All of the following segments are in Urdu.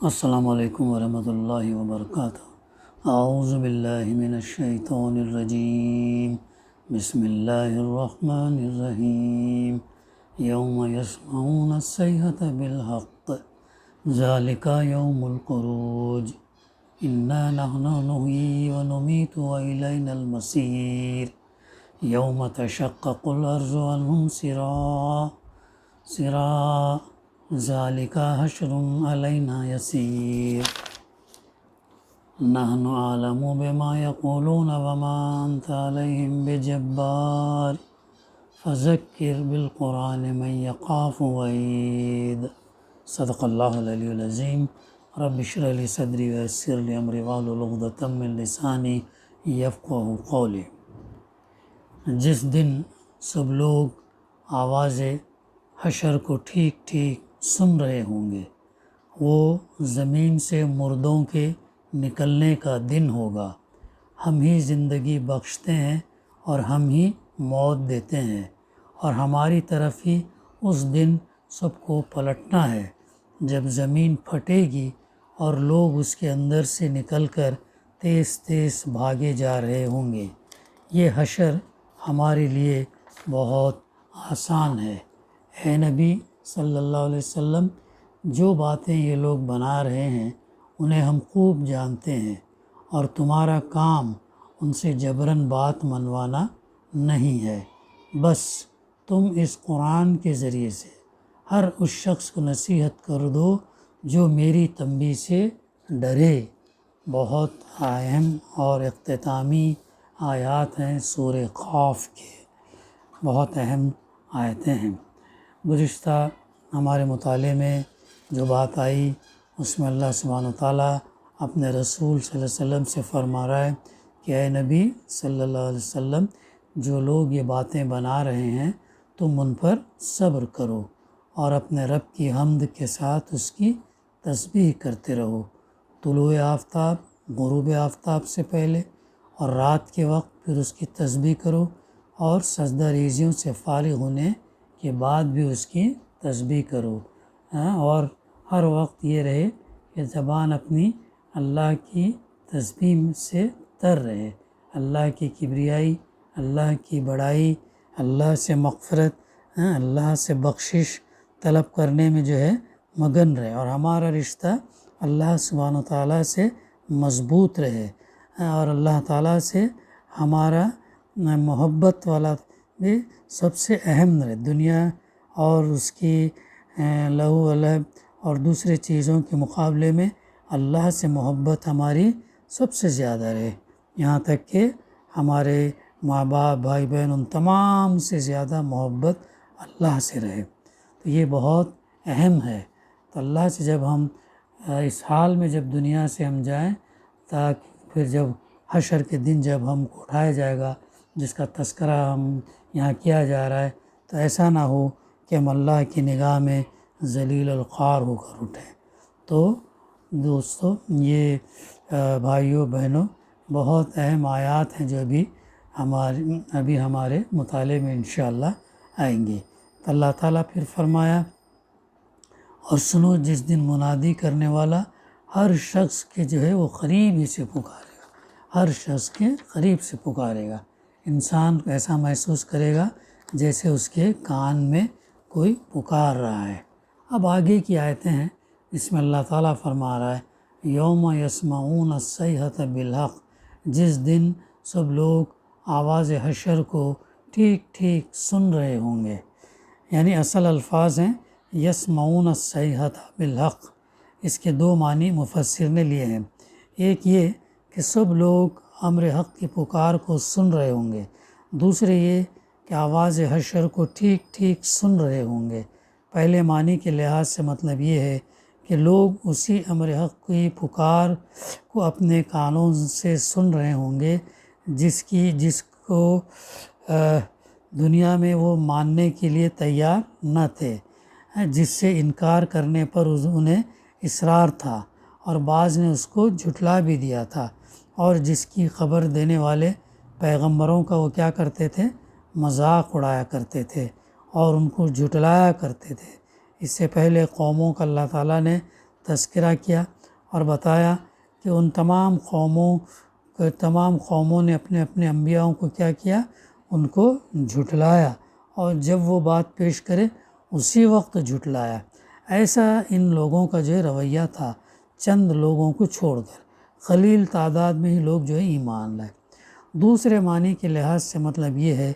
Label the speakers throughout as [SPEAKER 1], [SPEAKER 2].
[SPEAKER 1] السلام علیکم ورحمۃ اللہ وبرکاتہ۔ اعوذ باللہ من الشیطان الرجیم، بسم اللہ الرحمن الرحیم۔ یوم یسمعون الصیحۃ بالحق ذالک یوم الخروج انا نحن نحیی ونمیت والینا المصیر یوم تشقق الارض عنہم سراعا ذالک حشر علینا یسیر نحن اعلم بما یقولون وما انت علیہم بجبار فذکر بالقرآن من یخاف وعید۔ صدق اللہ العلی العظیم۔ رب اشرح لی صدری ویسر لی امری واحلل عقدۃ من لسانی یفقہوا قولی۔ جس دن سب لوگ آواز حشر کو ٹھیک ٹھیک سن رہے ہوں گے، وہ زمین سے مردوں کے نکلنے کا دن ہوگا۔ ہم ہی زندگی بخشتے ہیں اور ہم ہی موت دیتے ہیں، اور ہماری طرف ہی اس دن سب کو پلٹنا ہے، جب زمین پھٹے گی اور لوگ اس کے اندر سے نکل کر تیز تیز بھاگے جا رہے ہوں گے۔ یہ حشر ہمارے لیے بہت آسان ہے۔ اے نبی صلی اللہ علیہ وسلم، جو باتیں یہ لوگ بنا رہے ہیں انہیں ہم خوب جانتے ہیں، اور تمہارا کام ان سے جبراً بات منوانا نہیں ہے۔ بس تم اس قرآن کے ذریعے سے ہر اس شخص کو نصیحت کر دو جو میری تنبیہ سے ڈرے۔ بہت اہم اور اختتامی آیات ہیں سورہ قاف کے، بہت اہم آیتیں ہیں۔ گزشتہ ہمارے مطالعے میں جو بات آئی اس میں اللہ سبحانہ وتعالیٰ اپنے رسول صلی اللہ علیہ وسلم سے فرما رہا ہے کہ اے نبی صلی اللہ علیہ وسلم، جو لوگ یہ باتیں بنا رہے ہیں تم ان پر صبر کرو، اور اپنے رب کی حمد کے ساتھ اس کی تسبیح کرتے رہو، طلوع آفتاب، غروب آفتاب سے پہلے، اور رات کے وقت پھر اس کی تسبیح کرو، اور سجدہ ریزیوں سے فارغ ہونے کے بعد بھی اس کی تسبیح کرو، اور ہر وقت یہ رہے کہ زبان اپنی اللہ کی تسبیح سے تر رہے، اللہ کی کبریائی، اللہ کی بڑائی، اللہ سے مغفرت، اللہ سے بخشش طلب کرنے میں جو ہے مگن رہے، اور ہمارا رشتہ اللہ سبحانہ و تعالیٰ سے مضبوط رہے، اور اللہ تعالیٰ سے ہمارا محبت والا بھی سب سے اہم رہے۔ دنیا اور اس کی لہو و لعب اور دوسرے چیزوں کے مقابلے میں اللہ سے محبت ہماری سب سے زیادہ رہے، یہاں تک کہ ہمارے ماں باپ، بھائی بہن، ان تمام سے زیادہ محبت اللہ سے رہے۔ تو یہ بہت اہم ہے۔ تو اللہ سے جب ہم اس حال میں جب دنیا سے ہم جائیں، تاکہ پھر جب حشر کے دن جب ہم کو اٹھایا جائے گا، جس کا تذکرہ ہم یہاں کیا جا رہا ہے، تو ایسا نہ ہو کہ ہم اللہ کی نگاہ میں ذلیل الخوار ہو کر اٹھیں۔ تو دوستو، یہ بھائیوں بہنوں، بہت اہم آیات ہیں جو ابھی ہمارے مطالعے میں انشاءاللہ آئیں گے۔ تو اللہ تعالیٰ پھر فرمایا، اور سنو جس دن منادی کرنے والا ہر شخص کے جو ہے وہ قریب ہی سے پکارے گا، ہر شخص کے قریب سے پکارے گا۔ انسان ایسا محسوس کرے گا جیسے اس کے کان میں کوئی پکار رہا ہے۔ اب آگے کی آیتیں ہیں، اس میں اللہ تعالیٰ فرما رہا ہے، یوم یسمعون الصیحۃ بالحق، جس دن سب لوگ آواز حشر کو ٹھیک ٹھیک سن رہے ہوں گے۔ یعنی اصل الفاظ ہیں یسمعون الصیحۃ بالحق۔ اس کے دو معنی مفسر نے لیے ہیں۔ ایک یہ کہ سب لوگ امر حق کی پکار کو سن رہے ہوں گے، دوسرے یہ کہ آواز حشر کو ٹھیک ٹھیک سن رہے ہوں گے۔ پہلے معنی کے لحاظ سے مطلب یہ ہے کہ لوگ اسی امر حق کی پکار کو اپنے کانوں سے سن رہے ہوں گے، جس کو دنیا میں وہ ماننے کے لیے تیار نہ تھے، جس سے انکار کرنے پر انہیں اصرار تھا، اور بعض نے اس کو جھٹلا بھی دیا تھا، اور جس کی خبر دینے والے پیغمبروں کا وہ کیا کرتے تھے، مذاق اڑایا کرتے تھے اور ان کو جھٹلایا کرتے تھے۔ اس سے پہلے قوموں کا اللہ تعالیٰ نے تذکرہ کیا اور بتایا کہ ان تمام قوموں نے اپنے اپنے انبیاءوں کو کیا کیا، ان کو جھٹلایا، اور جب وہ بات پیش کرے اسی وقت جھٹلایا۔ ایسا ان لوگوں کا جو ہے رویہ تھا، چند لوگوں کو چھوڑ کر قلیل تعداد میں ہی لوگ جو ہے ایمان لائے۔ دوسرے معنی کے لحاظ سے مطلب یہ ہے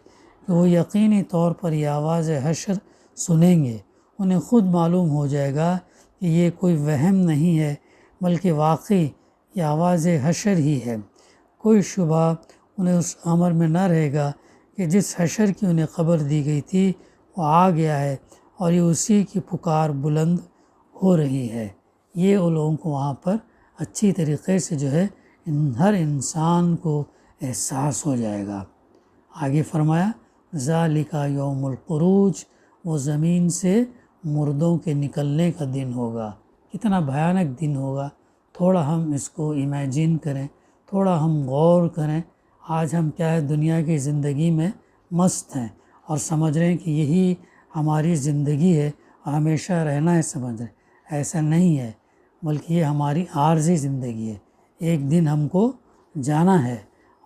[SPEAKER 1] کہ وہ یقینی طور پر یہ آواز حشر سنیں گے، انہیں خود معلوم ہو جائے گا کہ یہ کوئی وہم نہیں ہے بلکہ واقعی یہ آواز حشر ہی ہے۔ کوئی شبہ انہیں اس امر میں نہ رہے گا کہ جس حشر کی انہیں خبر دی گئی تھی وہ آ گیا ہے اور یہ اسی کی پکار بلند ہو رہی ہے۔ یہ ان لوگوں کو وہاں پر اچھی طریقے سے جو ہے ہر انسان کو احساس ہو جائے گا۔ آگے فرمایا ذالک یوم الخروج، وہ زمین سے مردوں کے نکلنے کا دن ہوگا۔ کتنا بھیانک دن ہوگا، تھوڑا ہم اس کو امیجن کریں، تھوڑا ہم غور کریں۔ آج ہم کیا ہے، دنیا کی زندگی میں مست ہیں اور سمجھ رہے ہیں کہ یہی ہماری زندگی ہے اور ہمیشہ رہنا ہے، سمجھ رہے ہیں۔ ایسا نہیں ہے، بلکہ یہ ہماری عارضی زندگی ہے۔ ایک دن ہم کو جانا ہے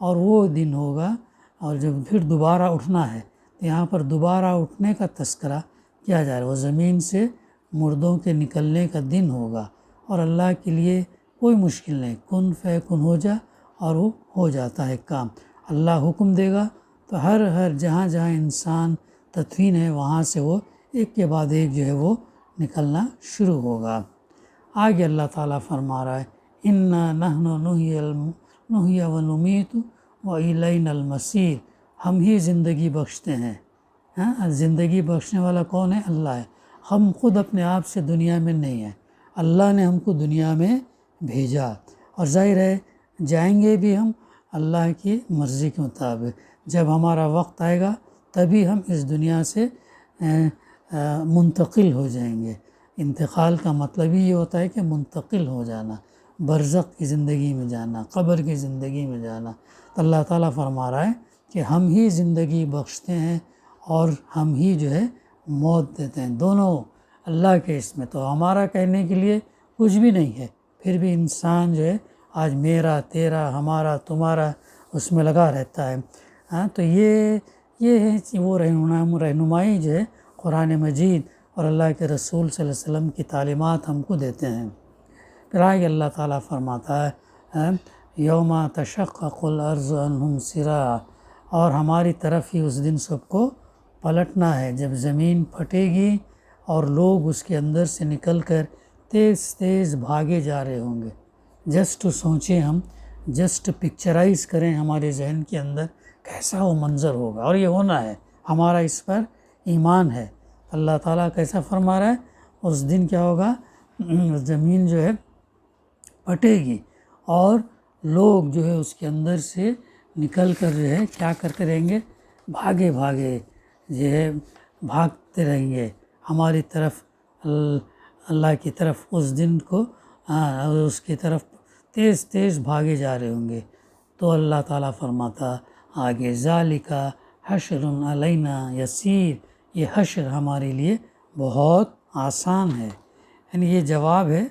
[SPEAKER 1] اور وہ دن ہوگا، اور جب پھر دوبارہ اٹھنا ہے تو یہاں پر دوبارہ اٹھنے کا تذکرہ کیا جا رہا ہے۔ وہ زمین سے مردوں کے نکلنے کا دن ہوگا، اور اللہ کے لیے کوئی مشکل نہیں، کن فیکن ہو جا اور وہ ہو جاتا ہے کام۔ اللہ حکم دے گا تو ہر جہاں جہاں انسان تدفین ہے وہاں سے وہ ایک کے بعد ایک جو ہے وہ نکلنا شروع ہوگا۔ آگے اللہ تعالیٰ فرما رہا ہے اِنَّا نَحْنُ نُحْيِي وَنُمِيتُ وَإِلَيْنَا الْمَصِيرُ، ہم ہی زندگی بخشتے ہیں۔ زندگی بخشنے والا کون ہے؟ اللہ ہے۔ ہم خود اپنے آپ سے دنیا میں نہیں ہیں، اللہ نے ہم کو دنیا میں بھیجا، اور ظاہر ہے جائیں گے بھی ہم اللہ کی مرضی کے مطابق۔ جب ہمارا وقت آئے گا تبھی ہم اس دنیا سے منتقل ہو جائیں گے۔ انتقال کا مطلب ہی یہ ہوتا ہے کہ منتقل ہو جانا، برزخ کی زندگی میں جانا، قبر کی زندگی میں جانا۔ تو اللہ تعالیٰ فرما رہا ہے کہ ہم ہی زندگی بخشتے ہیں اور ہم ہی جو ہے موت دیتے ہیں، دونوں اللہ کے اس میں۔ تو ہمارا کہنے کے لیے کچھ بھی نہیں ہے، پھر بھی انسان جو ہے آج میرا تیرا ہمارا تمہارا اس میں لگا رہتا ہے۔ تو یہ ہے وہ رہنمائی جو ہے قرآن مجید اور اللہ کے رسول صلی اللہ علیہ وسلم کی تعلیمات ہم کو دیتے ہیں۔ پھر آگے اللہ تعالیٰ فرماتا ہے یوم تشقق الارض عنہم سراعا، اور ہماری طرف ہی اس دن سب کو پلٹنا ہے، جب زمین پھٹے گی اور لوگ اس کے اندر سے نکل کر تیز تیز بھاگے جا رہے ہوں گے۔ جسٹ سوچیں، ہم جسٹ پکچرائز کریں ہمارے ذہن کے اندر کیسا وہ منظر ہوگا، اور یہ ہونا ہے، ہمارا اس پر ایمان ہے۔ اللہ تعالیٰ کیسا فرما رہا ہے، اس دن کیا ہوگا، زمین جو ہے پھٹے گی اور لوگ جو ہے اس کے اندر سے نکل کر جو ہے کیا کرتے رہیں گے، بھاگے جو ہے بھاگتے رہیں گے ہماری طرف، اللہ کی طرف۔ اس دن کو اس کی طرف تیز تیز بھاگے جا رہے ہوں گے۔ تو اللہ تعالیٰ فرماتا آگے ذالک حشر علینا یسیر، یہ حشر ہمارے لیے بہت آسان ہے۔ یعنی یہ جواب ہے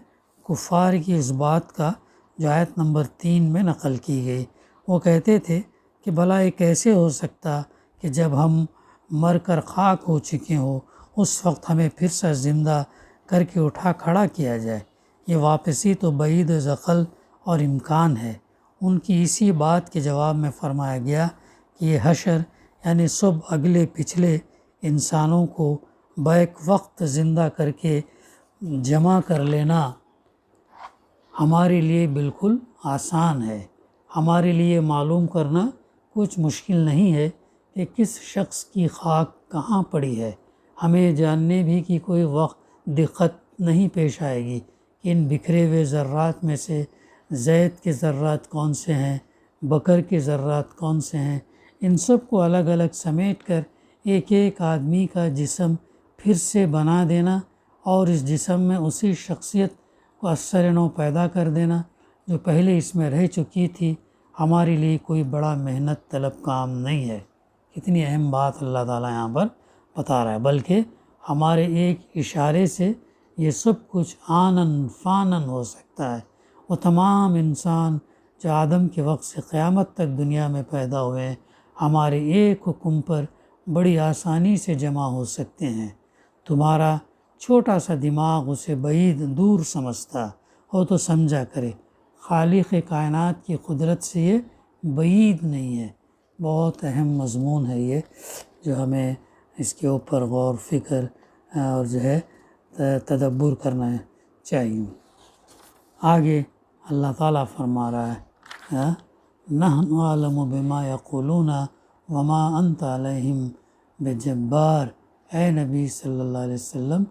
[SPEAKER 1] کفار کی اس بات کا جو آیت نمبر 3 میں نقل کی گئی۔ وہ کہتے تھے کہ بھلا یہ کیسے ہو سکتا کہ جب ہم مر کر خاک ہو چکے ہوں اس وقت ہمیں پھر سے زندہ کر کے اٹھا کھڑا کیا جائے؟ یہ واپسی تو بعید عقل اور امکان ہے۔ ان کی اسی بات کے جواب میں فرمایا گیا کہ یہ حشر یعنی سب اگلے پچھلے انسانوں کو بیک وقت زندہ کر کے جمع کر لینا ہمارے لیے بالکل آسان ہے۔ ہمارے لیے معلوم کرنا کچھ مشکل نہیں ہے کہ کس شخص کی خاک کہاں پڑی ہے۔ ہمیں جاننے بھی کی کوئی وقت دقت نہیں پیش آئے گی کہ ان بکھرے ہوئے ذرات میں سے زید کے ذرات کون سے ہیں، بکر کے ذرات کون سے ہیں، ان سب کو الگ الگ سمیٹ کر ایک ایک آدمی کا جسم پھر سے بنا دینا اور اس جسم میں اسی شخصیت کو اثر نو پیدا کر دینا جو پہلے اس میں رہ چکی تھی، ہمارے لیے کوئی بڑا محنت طلب کام نہیں ہے۔ کتنی اہم بات اللہ تعالیٰ یہاں پر بتا رہا ہے، بلکہ ہمارے ایک اشارے سے یہ سب کچھ آنن فانن ہو سکتا ہے۔ وہ تمام انسان جو آدم کے وقت سے قیامت تک دنیا میں پیدا ہوئے ہیں، ہمارے ایک حکم پر بڑی آسانی سے جمع ہو سکتے ہیں۔ تمہارا چھوٹا سا دماغ اسے بعید دور سمجھتا ہو تو سمجھا کرے، خالق کائنات کی قدرت سے یہ بعید نہیں ہے۔ بہت اہم مضمون ہے یہ، جو ہمیں اس کے اوپر غور فکر اور جو ہے تدبر کرنا چاہیے۔ آگے اللہ تعالیٰ فرما رہا ہے نحن اعلم بما یقولون وما انت علیہم بجبار۔ اے نبی صلی اللہ علیہ وسلم،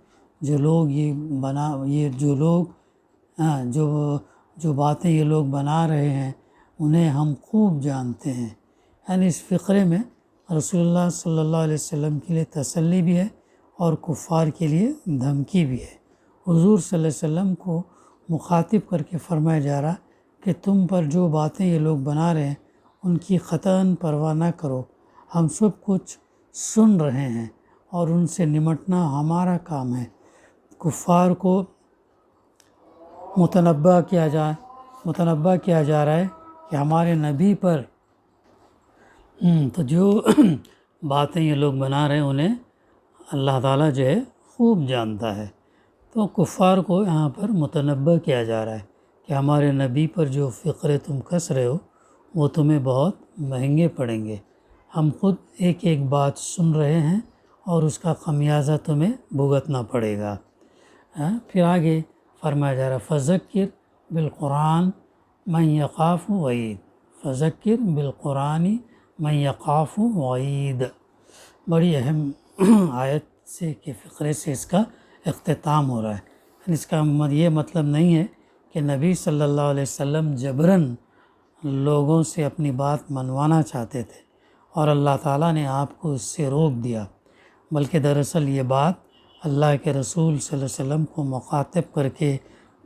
[SPEAKER 1] جو باتیں یہ لوگ بنا رہے ہیں انہیں ہم خوب جانتے ہیں۔ یعنی اس فقرے میں رسول اللہ صلی اللہ علیہ وسلم کے لیے تسلی بھی ہے اور کفار کے لیے دھمکی بھی ہے۔ حضور صلی اللہ علیہ وسلم کو مخاطب کر کے فرمایا جا رہا کہ تم پر جو باتیں یہ لوگ بنا رہے ہیں ان کی قطعاً پرواہ نہ کرو، ہم سب کچھ سن رہے ہیں اور ان سے نمٹنا ہمارا کام ہے۔ کفار کو متنبہ کیا جا رہا ہے کہ ہمارے نبی پر تو جو باتیں یہ لوگ بنا رہے ہیں انہیں اللہ تعالیٰ جو ہے خوب جانتا ہے۔ تو کفار کو یہاں پر متنبہ کیا جا رہا ہے کہ ہمارے نبی پر جو فقرے تم کس رہے ہو وہ تمہیں بہت مہنگے پڑیں گے۔ ہم خود ایک ایک بات سن رہے ہیں اور اس کا خمیازہ تمہیں بھگتنا پڑے گا۔ پھر آگے فرمایا جا رہا فذکر بالقرآن من یخاف وعید، فذکر بالقرآن من یخاف وعید۔ بڑی اہم آیت سے کہ فقرے سے اس کا اختتام ہو رہا ہے۔ اس کا یہ مطلب نہیں ہے کہ نبی صلی اللہ علیہ وسلم جبراً لوگوں سے اپنی بات منوانا چاہتے تھے اور اللہ تعالیٰ نے آپ کو اس سے روک دیا، بلکہ دراصل یہ بات اللہ کے رسول صلی اللہ علیہ وسلم کو مخاطب کر کے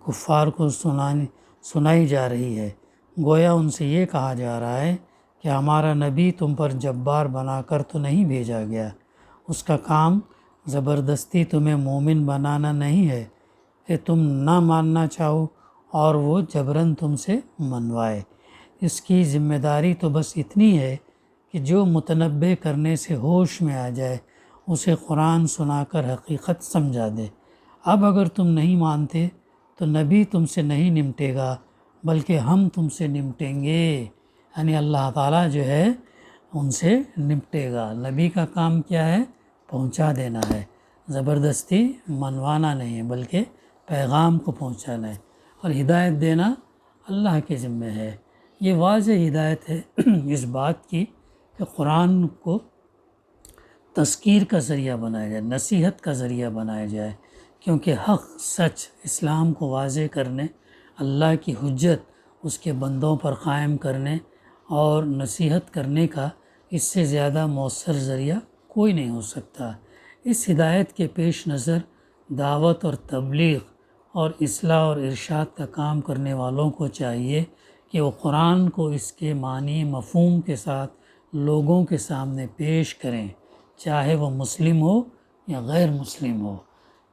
[SPEAKER 1] کفار کو سنائی جا رہی ہے۔ گویا ان سے یہ کہا جا رہا ہے کہ ہمارا نبی تم پر جبار بنا کر تو نہیں بھیجا گیا، اس کا کام زبردستی تمہیں مومن بنانا نہیں ہے کہ تم نہ ماننا چاہو اور وہ جبراً تم سے منوائے۔ اس کی ذمہ داری تو بس اتنی ہے کہ جو متنبہ کرنے سے ہوش میں آ جائے اسے قرآن سنا کر حقیقت سمجھا دے۔ اب اگر تم نہیں مانتے تو نبی تم سے نہیں نمٹے گا بلکہ ہم تم سے نمٹیں گے۔ یعنی اللہ تعالیٰ جو ہے ان سے نمٹے گا۔ نبی کا کام کیا ہے؟ پہنچا دینا ہے، زبردستی منوانا نہیں ہے بلکہ پیغام کو پہنچانا ہے، اور ہدایت دینا اللہ کے ذمہ ہے۔ یہ واضح ہدایت ہے اس بات کی کہ قرآن کو تذکیر کا ذریعہ بنایا جائے، نصیحت کا ذریعہ بنایا جائے، کیونکہ حق سچ اسلام کو واضح کرنے، اللہ کی حجت اس کے بندوں پر قائم کرنے اور نصیحت کرنے کا اس سے زیادہ مؤثر ذریعہ کوئی نہیں ہو سکتا۔ اس ہدایت کے پیش نظر دعوت اور تبلیغ اور اصلاح اور ارشاد کا کام کرنے والوں کو چاہیے کہ وہ قرآن کو اس کے معنی مفہوم کے ساتھ لوگوں کے سامنے پیش کریں، چاہے وہ مسلم ہو یا غیر مسلم ہو۔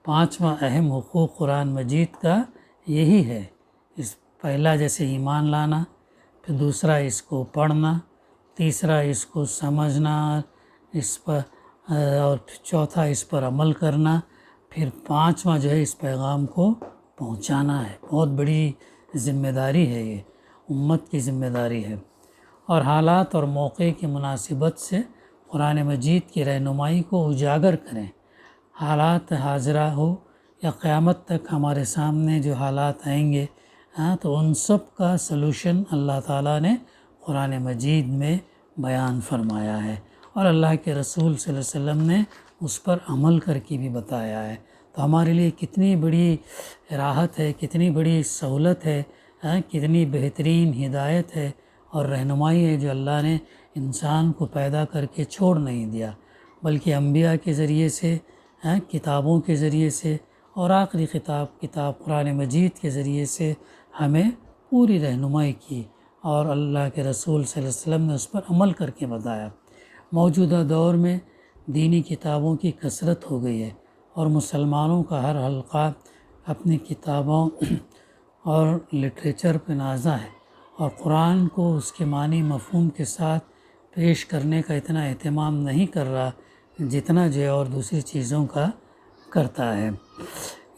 [SPEAKER 1] پانچواں اہم حقوق قرآن مجید کا یہی ہے۔ اس پہلا جیسے ایمان لانا، پھر دوسرا اس کو پڑھنا، تیسرا اس کو سمجھنا اس پر، اور چوتھا اس پر عمل کرنا، پھر پانچواں جو ہے اس پیغام کو پہنچانا ہے۔ بہت بڑی ذمہ داری ہے، یہ امت کی ذمہ داری ہے، اور حالات اور موقع کی مناسبت سے قرآن مجید کی رہنمائی کو اجاگر کریں۔ حالات حاضرہ ہو یا قیامت تک ہمارے سامنے جو حالات آئیں گے تو ان سب کا سلوشن اللہ تعالیٰ نے قرآن مجید میں بیان فرمایا ہے، اور اللہ کے رسول صلی اللہ علیہ وسلم نے اس پر عمل کر کے بھی بتایا ہے۔ تو ہمارے لیے کتنی بڑی راحت ہے، کتنی بڑی سہولت ہے، کتنی بہترین ہدایت ہے اور رہنمائی ہے جو اللہ نے انسان کو پیدا کر کے چھوڑ نہیں دیا، بلکہ انبیاء کے ذریعے سے، کتابوں کے ذریعے سے، اور آخری کتاب قرآن مجید کے ذریعے سے ہمیں پوری رہنمائی کی، اور اللہ کے رسول صلی اللہ علیہ وسلم نے اس پر عمل کر کے بتایا۔ موجودہ دور میں دینی کتابوں کی کثرت ہو گئی ہے اور مسلمانوں کا ہر حلقہ اپنی کتابوں اور لٹریچر پہ نازا ہے، اور قرآن کو اس کے معنی مفہوم کے ساتھ پیش کرنے کا اتنا اہتمام نہیں کر رہا جتنا جو ہے اور دوسری چیزوں کا کرتا ہے۔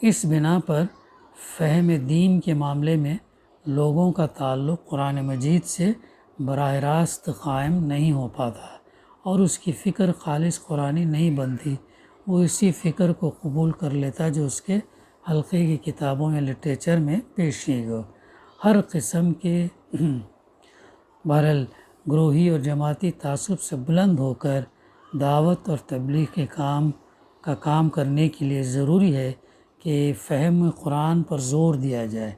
[SPEAKER 1] اس بنا پر فہم دین کے معاملے میں لوگوں کا تعلق قرآن مجید سے براہ راست قائم نہیں ہو پاتا، اور اس کی فکر خالص قرآنی نہیں بنتی۔ وہ اسی فکر کو قبول کر لیتا جو اس کے حلقے کی کتابوں یا لٹریچر میں پیش کی گئی۔ ہر قسم کے بہرحال گروہی اور جماعتی تعصب سے بلند ہو کر دعوت اور تبلیغ کے کام کرنے کے لیے ضروری ہے کہ فہم قرآن پر زور دیا جائے،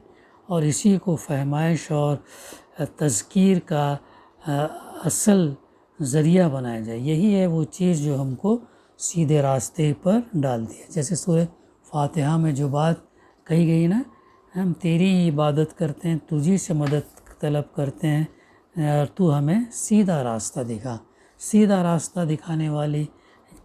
[SPEAKER 1] اور اسی کو فہمائش اور تذکیر کا اصل ذریعہ بنایا جائے۔ یہی ہے وہ چیز جو ہم کو سیدھے راستے پر ڈالتی ہے۔ جیسے سورہ فاتحہ میں جو بات کہی گئی نا، ہم تیری عبادت کرتے ہیں، تجھی سے مدد طلب کرتے ہیں، اور تو ہمیں سیدھا راستہ دکھا۔ سیدھا راستہ دکھانے والی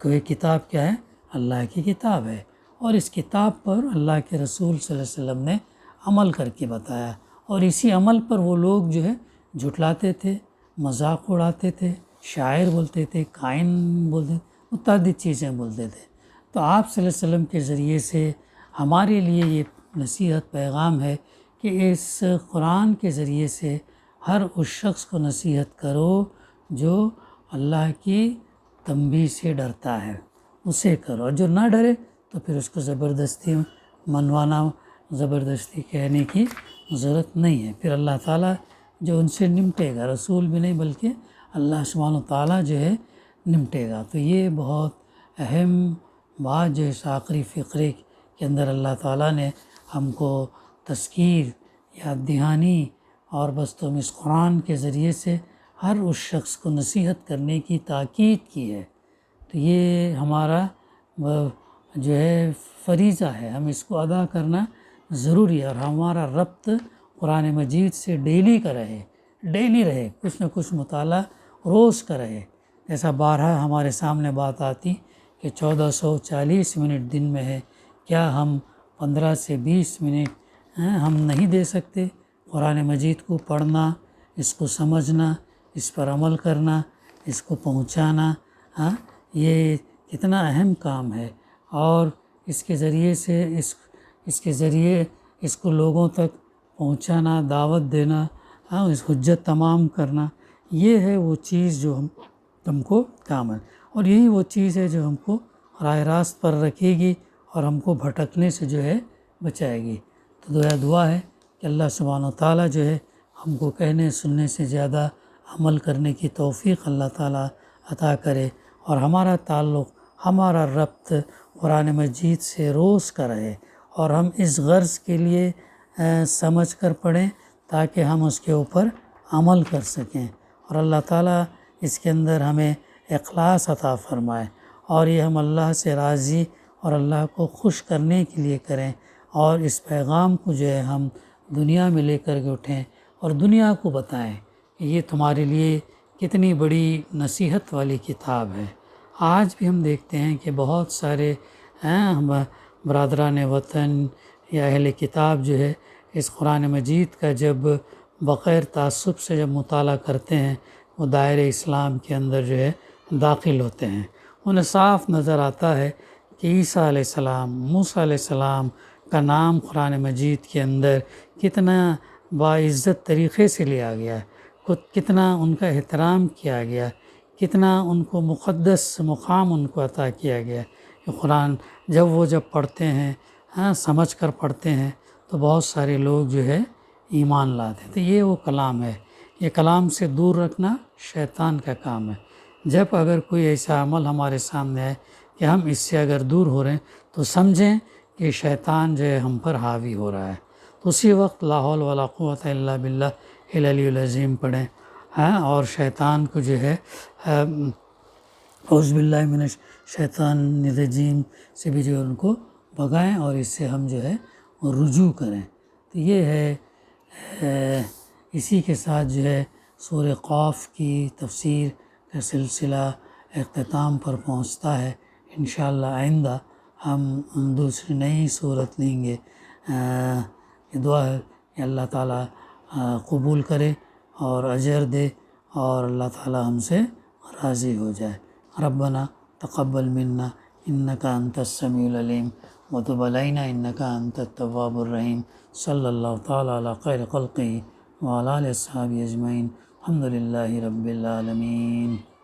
[SPEAKER 1] کوئی کتاب کیا ہے؟ اللہ کی کتاب ہے، اور اس کتاب پر اللہ کے رسول صلی اللہ علیہ وسلم نے عمل کر کے بتایا، اور اسی عمل پر وہ لوگ جو ہے جھٹلاتے تھے، مذاق اڑاتے تھے، شاعر بولتے تھے، کائن بولتے تھے، متعدد چیزیں بولتے تھے۔ تو آپ صلی اللہ علیہ وسلم کے ذریعے سے ہمارے لیے یہ نصیحت پیغام ہے کہ اس قرآن کے ذریعے سے ہر اس شخص کو نصیحت کرو جو اللہ کی تنبیہ سے ڈرتا ہے، اسے کرو، اور جو نہ ڈرے تو پھر اس کو زبردستی منوانا، زبردستی کہنے کی ضرورت نہیں ہے۔ پھر اللہ تعالیٰ جو ان سے نمٹے گا، رسول بھی نہیں بلکہ اللہ سبحانہ تعالیٰ جو ہے نمٹے گا۔ تو یہ بہت اہم بات جو اس آخری فقرے کے اندر اللہ تعالیٰ نے ہم کو تذکیر، یاد دہانی، اور بس تم اس قرآن کے ذریعے سے ہر اس شخص کو نصیحت کرنے کی تاکید کی ہے۔ تو یہ ہمارا جو ہے فریضہ ہے، ہم اس کو ادا کرنا ضروری ہے، اور ہمارا ربط قرآن مجید سے ڈیلی کا رہے، ڈیلی رہے، کچھ نہ کچھ مطالعہ روز کا رہے۔ جیسا بارہا ہمارے سامنے بات آتی کہ 1440 منٹ دن میں ہے، کیا ہم 15 سے 20 منٹ ہم نہیں دے سکتے؟ قرآن مجید کو پڑھنا، اس کو سمجھنا، اس پر عمل کرنا، اس کو پہنچانا، یہ کتنا اہم کام ہے، اور اس کے ذریعے سے اس کے ذریعے اس کو لوگوں تک پہنچانا، دعوت دینا، اس حجت تمام کرنا، یہ ہے وہ چیز جو ہم کو کام ہے، اور یہی وہ چیز ہے جو ہم کو راہ راست پر رکھے گی اور ہم کو بھٹکنے سے جو ہے بچائے گی۔ تو دعا ہے کہ اللہ سبحانہ وتعالیٰ جو ہے ہم کو کہنے سننے سے زیادہ عمل کرنے کی توفیق اللہ تعالیٰ عطا کرے، اور ہمارا تعلق، ہمارا ربط قرآن مجید سے روز کا رہے، اور ہم اس غرض کے لیے سمجھ کر پڑھیں تاکہ ہم اس کے اوپر عمل کر سکیں، اور اللہ تعالیٰ اس کے اندر ہمیں اخلاص عطا فرمائے، اور یہ ہم اللہ سے راضی اور اللہ کو خوش کرنے کے لیے کریں، اور اس پیغام کو جو ہے ہم دنیا میں لے کر کے اٹھیں اور دنیا کو بتائیں کہ یہ تمہارے لیے کتنی بڑی نصیحت والی کتاب ہے۔ آج بھی ہم دیکھتے ہیں کہ بہت سارے برادران وطن یا اہل کتاب جو ہے اس قرآن مجید کا جب بغیر تعصب سے جب مطالعہ کرتے ہیں، وہ دائرۂ اسلام کے اندر جو ہے داخل ہوتے ہیں، انہیں صاف نظر آتا ہے کہ عیسیٰ علیہ السلام، موسیٰ علیہ السلام کا نام قرآن مجید کے اندر کتنا باعزت طریقے سے لیا گیا ہے، کتنا ان کا احترام کیا گیا، کتنا ان کو مقدس مقام ان کو عطا کیا گیا کہ قرآن جب پڑھتے ہیں، سمجھ کر پڑھتے ہیں تو بہت سارے لوگ جو ہے ایمان لاتے ہیں۔ تو یہ وہ کلام ہے، یہ کلام سے دور رکھنا شیطان کا کام ہے۔ جب اگر کوئی ایسا عمل ہمارے سامنے ہے کہ ہم اس سے اگر دور ہو رہے ہیں تو سمجھیں کہ شیطان جو ہے ہم پر حاوی ہو رہا ہے، تو اسی وقت لا حول ولا قوت الا باللہ العلی العظیم پڑھیں، اور شیطان کو جو ہے اعوذ باللہ من الشیطان الرجیم سے بھی جو ان کو بھگائیں، اور اس سے ہم جو ہے رجوع کریں۔ تو یہ ہے، اسی کے ساتھ جو ہے سورہ قاف کی تفسیر کا سلسلہ اختتام پر پہنچتا ہے۔ انشاءاللہ آئندہ ہم دوسری نئی صورت لیں گے یہ دعا ہے کہ اللہ تعالیٰ قبول کرے اور اجر دے اور اللہ تعالیٰ ہم سے راضی ہو جائے۔ ربنا تقبل منا انکا انت السمیع العلیم وتب علینا انکا انت التواب الرحیم۔ صلی اللہ تعالیٰ علی خیر خلقہ وعلی آلہ وصحبہ اجمعین۔ الحمد للہ رب العالمین۔